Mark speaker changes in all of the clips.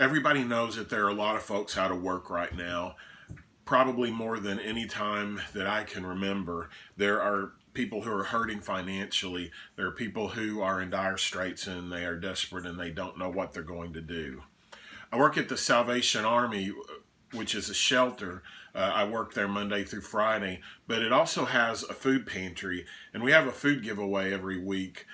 Speaker 1: Everybody knows that there are a lot of folks out of work right now, probably more than any time that I can remember. There are people who are hurting financially. There are people who are in dire straits and they are desperate and they don't know what they're going to do. I work at the Salvation Army, which is a shelter. I work there Monday through Friday, but it also has a food pantry, and we have a food giveaway every week.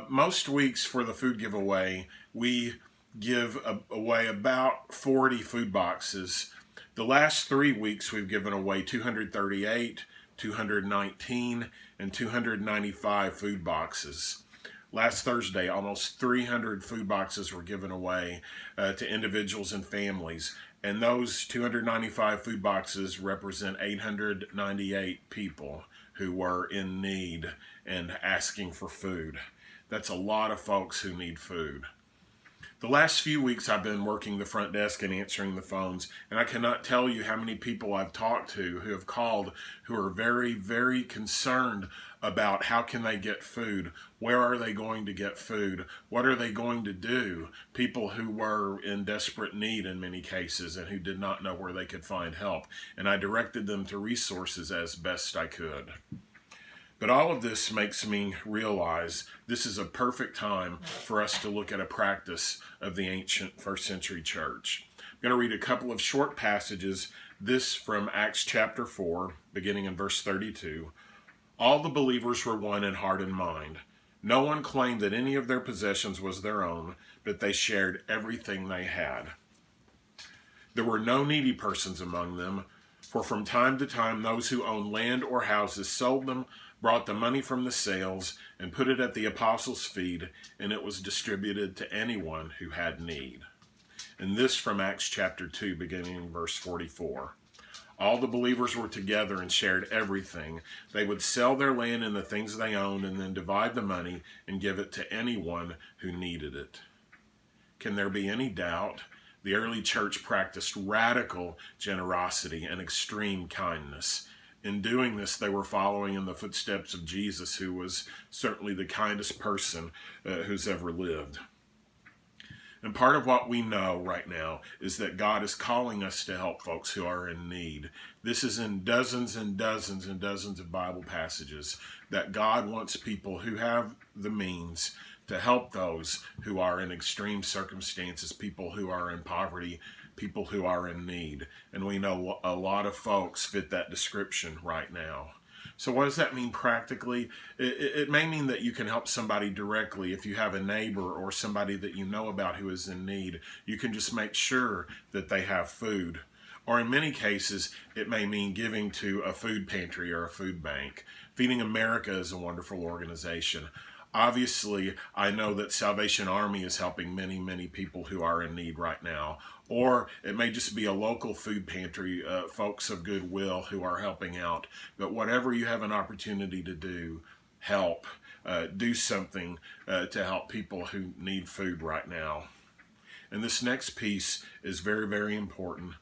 Speaker 1: Most weeks for the food giveaway, we give away about 40 food boxes. The last 3 weeks, we've given away 238, 219, and 295 food boxes. Last Thursday, almost 300 food boxes were given away to individuals and families. And those 295 food boxes represent 898 people who were in need and asking for food. That's a lot of folks who need food. The last few weeks I've been working the front desk and answering the phones, and I cannot tell you how many people I've talked to who have called who are very, very concerned about how can they get food, where are they going to get food, what are they going to do. People who were in desperate need in many cases and who did not know where they could find help, and I directed them to resources as best I could. But all of this makes me realize this is a perfect time for us to look at a practice of the ancient first century church. I'm going to read a couple of short passages, this from Acts chapter 4, beginning in verse 32. All the believers were one in heart and mind. No one claimed that any of their possessions was their own, but they shared everything they had. There were no needy persons among them, for from time to time those who owned land or houses sold them, brought the money from the sales, and put it at the apostles' feet, and it was distributed to anyone who had need. And this from Acts chapter 2, beginning in verse 44. All the believers were together and shared everything. They would sell their land and the things they owned, and then divide the money and give it to anyone who needed it. Can there be any doubt? The early church practiced radical generosity and extreme kindness. In doing this, they were following in the footsteps of Jesus, who was certainly the kindest person who's ever lived. And part of what we know right now is that God is calling us to help folks who are in need. This is in dozens and dozens and dozens of Bible passages that God wants people who have the means to help those who are in extreme circumstances, people who are in poverty, people who are in need. And we know a lot of folks fit that description right now. So what does that mean practically? It may mean that you can help somebody directly. If you have a neighbor or somebody that you know about who is in need, you can just make sure that they have food. Or in many cases, it may mean giving to a food pantry or a food bank. Feeding America is a wonderful organization. Obviously, I know that Salvation Army is helping many, many people who are in need right now. Or it may just be a local food pantry, folks of goodwill who are helping out. But whatever you have an opportunity to do, help. Do something to help people who need food right now. And this next piece is very, very important.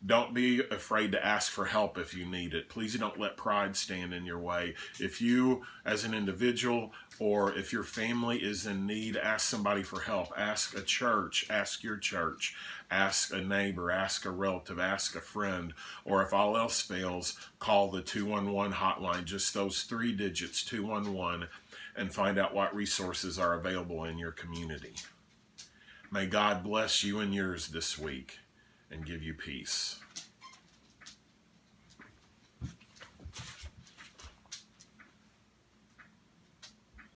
Speaker 1: Don't be afraid to ask for help if you need it. Please don't let pride stand in your way. If you, as an individual, or if your family is in need, ask somebody for help. Ask a church, ask your church, ask a neighbor, ask a relative, ask a friend, or if all else fails, call the 211 hotline, just those 3 digits, 211, and find out what resources are available in your community. May God bless you and yours this week and give you peace.